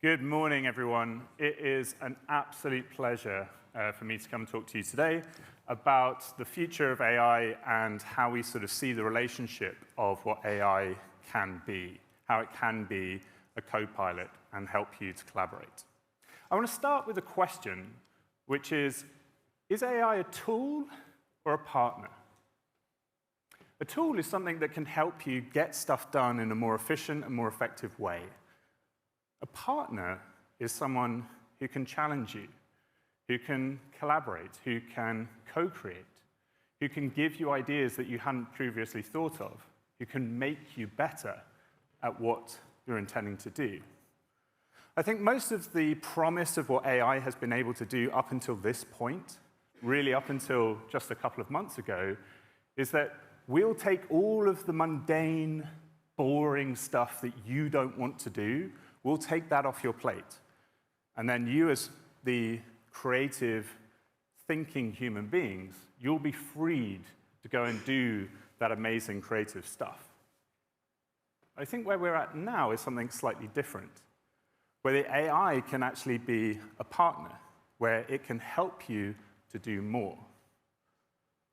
Good morning, everyone. It is an absolute pleasure for me to come and talk to you today about the future of AI and how we sort of see the relationship of what AI can be, how it can be a co-pilot and help you to collaborate. I want to start with a question, which is AI a tool or a partner? A tool is something that can help you get stuff done in a more efficient and more effective way. A partner is someone who can challenge you, who can collaborate, who can co-create, who can give you ideas that you hadn't previously thought of, who can make you better at what you're intending to do. I think most of the promise of what AI has been able to do up until this point, really up until just a couple of months ago, is that we'll take all of the mundane, boring stuff that you don't want to do. We'll take that off your plate. And then you, as the creative, thinking human beings, you'll be freed to go and do that amazing creative stuff. I think where we're at now is something slightly different, where the AI can actually be a partner, where it can help you to do more.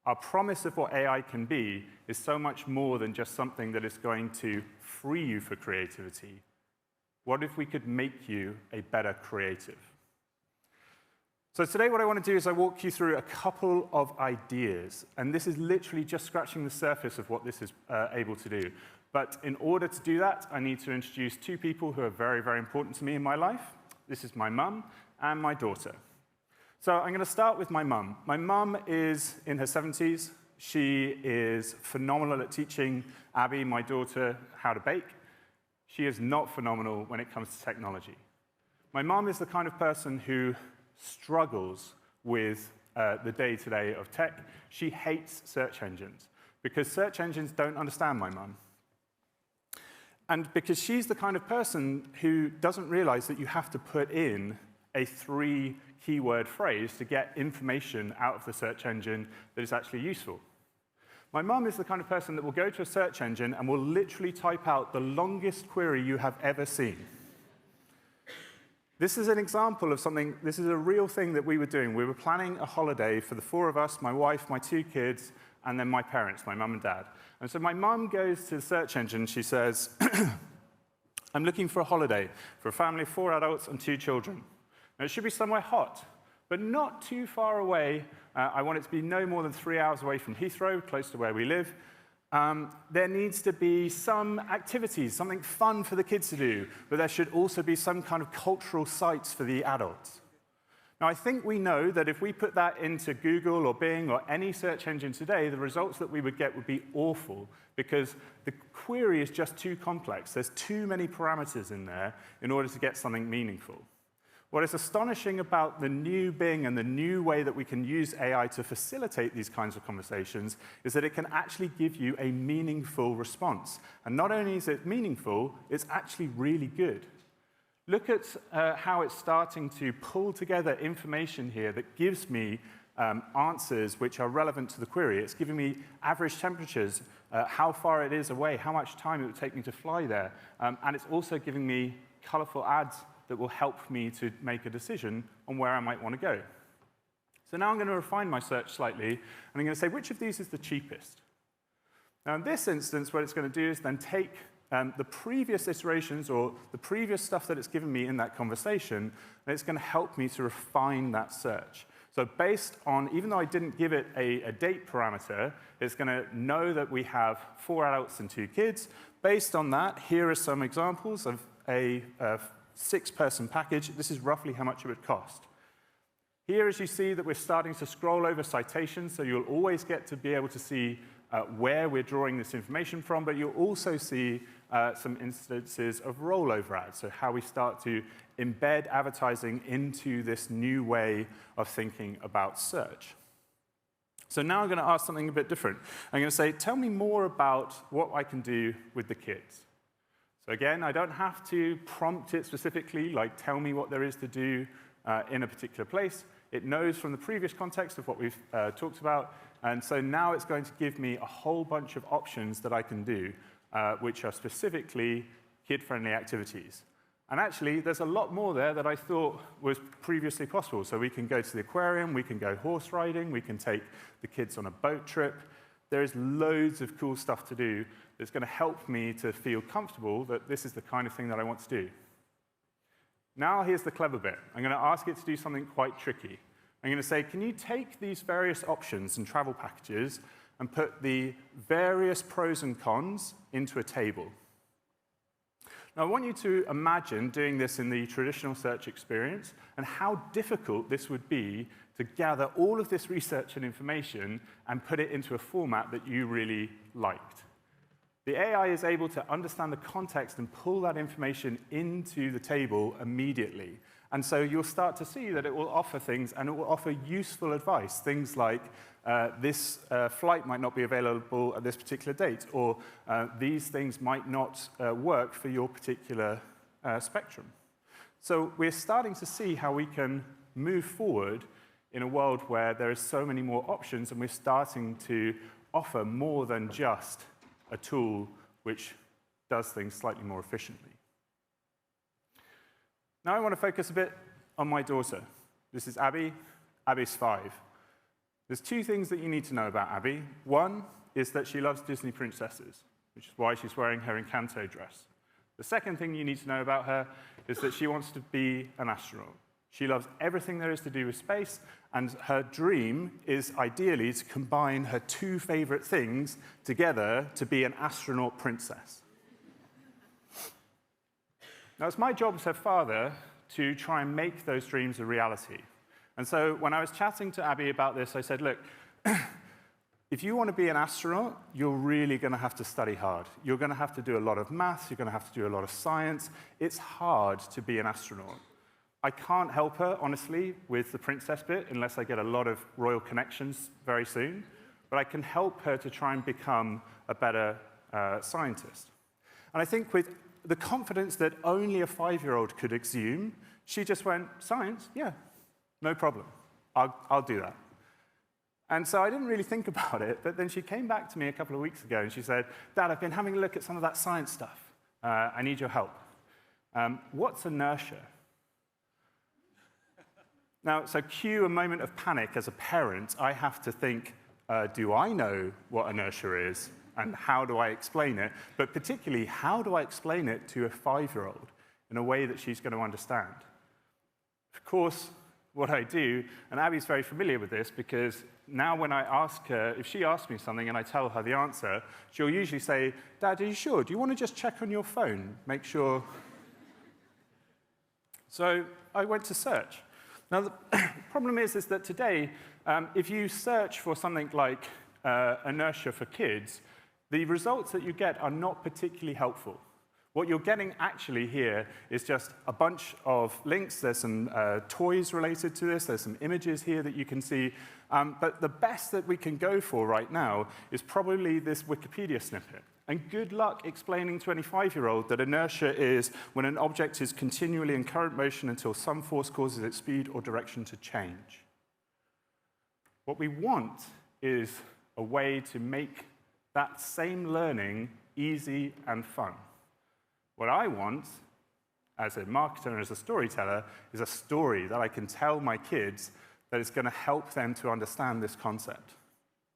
Our promise of what AI can be is so much more than just something that is going to free you for creativity. What if we could make you a better creative? So today what I want to do is I walk you through a couple of ideas. And this is literally just scratching the surface of what this is able to do. But in order to do that, I need to introduce two people who are very, very important to me in my life. This is my mum and my daughter. So I'm going to start with my mum. My mum is in her 70s. She is phenomenal at teaching Abby, my daughter, how to bake. She is not phenomenal when it comes to technology. My mom is the kind of person who struggles with the day-to-day of tech. She hates search engines because search engines don't understand my mom. And because she's the kind of person who doesn't realize that you have to put in a 3-keyword phrase to get information out of the search engine that is actually useful. My mum is the kind of person that will go to a search engine and will literally type out the longest query you have ever seen. This is an example of something, this is a real thing that we were doing. We were planning a holiday for the 4 of us, my wife, my 2 kids, and then my parents, my mum and dad. And so my mum goes to the search engine, she says, I'm looking for a holiday for a family of 4 adults and 2 children. Now, it should be somewhere hot, but not too far away. I want it to be no more than 3 hours away from Heathrow, close to where we live. There needs to be some activities, something fun for the kids to do, but there should also be some kind of cultural sites for the adults. Now, I think we know that if we put that into Google or Bing or any search engine today, the results that we would get would be awful because the query is just too complex. There's too many parameters in there in order to get something meaningful. What is astonishing about the new Bing and the new way that we can use AI to facilitate these kinds of conversations is that it can actually give you a meaningful response. And not only is it meaningful, it's actually really good. Look at how it's starting to pull together information here that gives me answers which are relevant to the query. It's giving me average temperatures, how far it is away, how much time it would take me to fly there. And it's also giving me colorful ads that will help me to make a decision on where I might want to go. So now I'm going to refine my search slightly, and I'm going to say, which of these is the cheapest? Now, in this instance, what it's going to do is then take the previous iterations or the previous stuff that it's given me in that conversation, and it's going to help me to refine that search. So based on, even though I didn't give it a date parameter, it's going to know that we have 4 adults and 2 kids. Based on that, here are some examples of a 6-person package. This is roughly how much it would cost. Here, as you see, that we're starting to scroll over citations, so you'll always get to be able to see where we're drawing this information from, but you'll also see some instances of rollover ads, so how we start to embed advertising into this new way of thinking about search. So now I'm going to ask something a bit different. I'm going to say, tell me more about what I can do with the kids. So again, I don't have to prompt it specifically, like tell me what there is to do in a particular place. It knows from the previous context of what we've talked about, and so now it's going to give me a whole bunch of options that I can do, which are specifically kid-friendly activities. And actually, there's a lot more there that I thought was previously possible. So we can go to the aquarium, we can go horse riding, we can take the kids on a boat trip. There is loads of cool stuff to do that's going to help me to feel comfortable that this is the kind of thing that I want to do. Now here's the clever bit. I'm going to ask it to do something quite tricky. I'm going to say, can you take these various options and travel packages and put the various pros and cons into a table? Now, I want you to imagine doing this in the traditional search experience and how difficult this would be to gather all of this research and information and put it into a format that you really liked. The AI is able to understand the context and pull that information into the table immediately. And so you'll start to see that it will offer things, and it will offer useful advice. Things like, this flight might not be available at this particular date, or these things might not work for your particular spectrum. So we're starting to see how we can move forward in a world where there are so many more options, and we're starting to offer more than just a tool which does things slightly more efficiently. Now I want to focus a bit on my daughter. This is Abby. Abby's 5. There's 2 things that you need to know about Abby. One is that she loves Disney princesses, which is why she's wearing her Encanto dress. The second thing you need to know about her is that she wants to be an astronaut. She loves everything there is to do with space, and her dream is ideally to combine her 2 favorite things together to be an astronaut princess. Now, it's my job as her father to try and make those dreams a reality. And so when I was chatting to Abby about this, I said, look, if you want to be an astronaut, you're really going to have to study hard. You're going to have to do a lot of maths. You're going to have to do a lot of science. It's hard to be an astronaut. I can't help her, honestly, with the princess bit, unless I get a lot of royal connections very soon. But I can help her to try and become a better scientist. And I think with the confidence that only a 5-year-old could exude, she just went, science? Yeah, no problem. I'll do that. And so I didn't really think about it, but then she came back to me a couple of weeks ago, and she said, Dad, I've been having a look at some of that science stuff. I need your help. What's inertia? Now, so cue a moment of panic as a parent. I have to think, do I know what inertia is? And how do I explain it? But particularly, how do I explain it to a 5-year-old in a way that she's going to understand? Of course, what I do, and Abby's very familiar with this, because now when I ask her, if she asks me something and I tell her the answer, she'll usually say, Dad, are you sure? Do you want to just check on your phone? Make sure. So I went to search. Now, the problem is that today, if you search for something like inertia for kids, the results that you get are not particularly helpful. What you're getting actually here is just a bunch of links. There's some toys related to this. There's some images here that you can see. But the best that we can go for right now is probably this Wikipedia snippet. And good luck explaining to any 5-year-old that inertia is when an object is continually in current motion until some force causes its speed or direction to change. What we want is a way to make that same learning easy and fun. What I want, as a marketer and as a storyteller, is a story that I can tell my kids that is going to help them to understand this concept.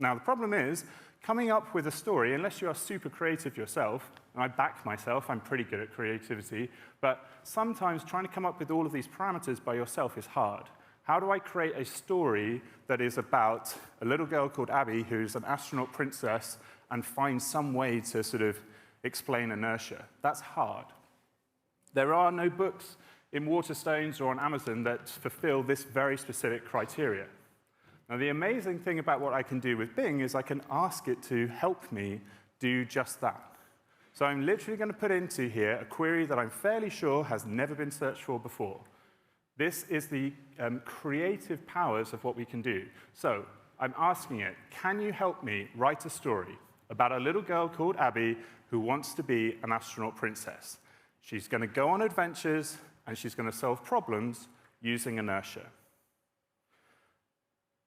Now, the problem is, coming up with a story, unless you are super creative yourself, and I back myself, I'm pretty good at creativity, but sometimes trying to come up with all of these parameters by yourself is hard. How do I create a story that is about a little girl called Abby who's an astronaut princess and find some way to sort of explain inertia? That's hard. There are no books in Waterstones or on Amazon that fulfill this very specific criteria. Now, the amazing thing about what I can do with Bing is I can ask it to help me do just that. So I'm literally going to put into here a query that I'm fairly sure has never been searched for before. This is the creative powers of what we can do. So I'm asking it, can you help me write a story about a little girl called Abby who wants to be an astronaut princess? She's going to go on adventures, and she's going to solve problems using inertia.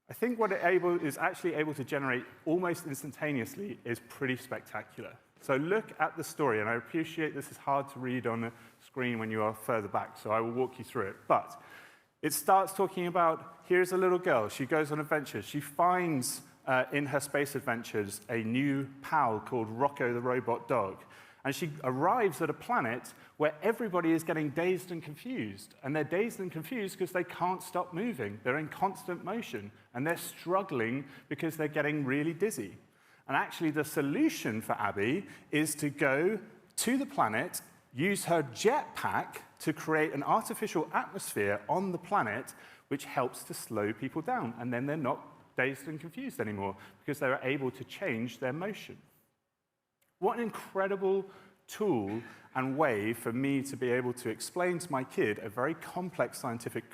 I think what is actually able to generate almost instantaneously is pretty spectacular. So look at the story, and I appreciate this is hard to read on the screen when you are further back, so I will walk you through it. But it starts talking about, here's a little girl, she goes on adventures, she finds in her space adventures a new pal called Rocco the robot dog. And she arrives at a planet where everybody is getting dazed and confused. And they're dazed and confused because they can't stop moving. They're in constant motion. And they're struggling because they're getting really dizzy. And actually, the solution for Abby is to go to the planet, use her jetpack to create an artificial atmosphere on the planet, which helps to slow people down. And then they're not dazed and confused anymore because they're able to change their motion. What an incredible tool and way for me to be able to explain to my kid a very complex scientific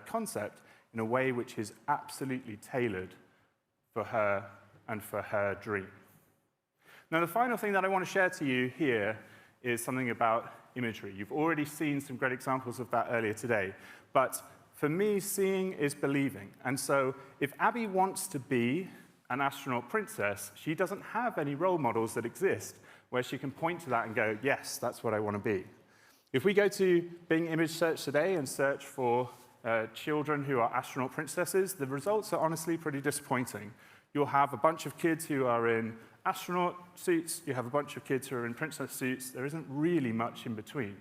concept in a way which is absolutely tailored for her and for her dream. Now, the final thing that I want to share to you here is something about imagery. You've already seen some great examples of that earlier today, but for me, seeing is believing. And so if Abby wants to be an astronaut princess, she doesn't have any role models that exist where she can point to that and go, yes, that's what I want to be. If we go to Bing Image Search today and search for children who are astronaut princesses, the results are honestly pretty disappointing. You'll have a bunch of kids who are in astronaut suits, you have a bunch of kids who are in princess suits, there isn't really much in between.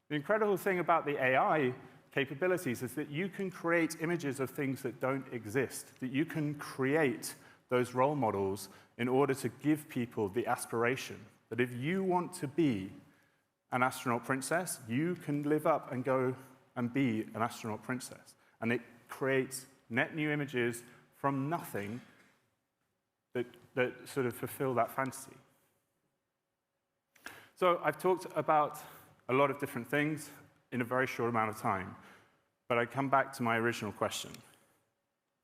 The incredible thing about the AI capabilities is that you can create images of things that don't exist, that you can create those role models in order to give people the aspiration that if you want to be an astronaut princess, you can live up and go and be an astronaut princess. And it creates net new images from nothing that sort of fulfill that fantasy. So I've talked about a lot of different things in a very short amount of time. But I come back to my original question.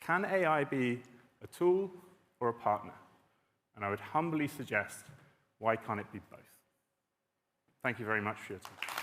Can AI be a tool or a partner? And I would humbly suggest, why can't it be both? Thank you very much for your time.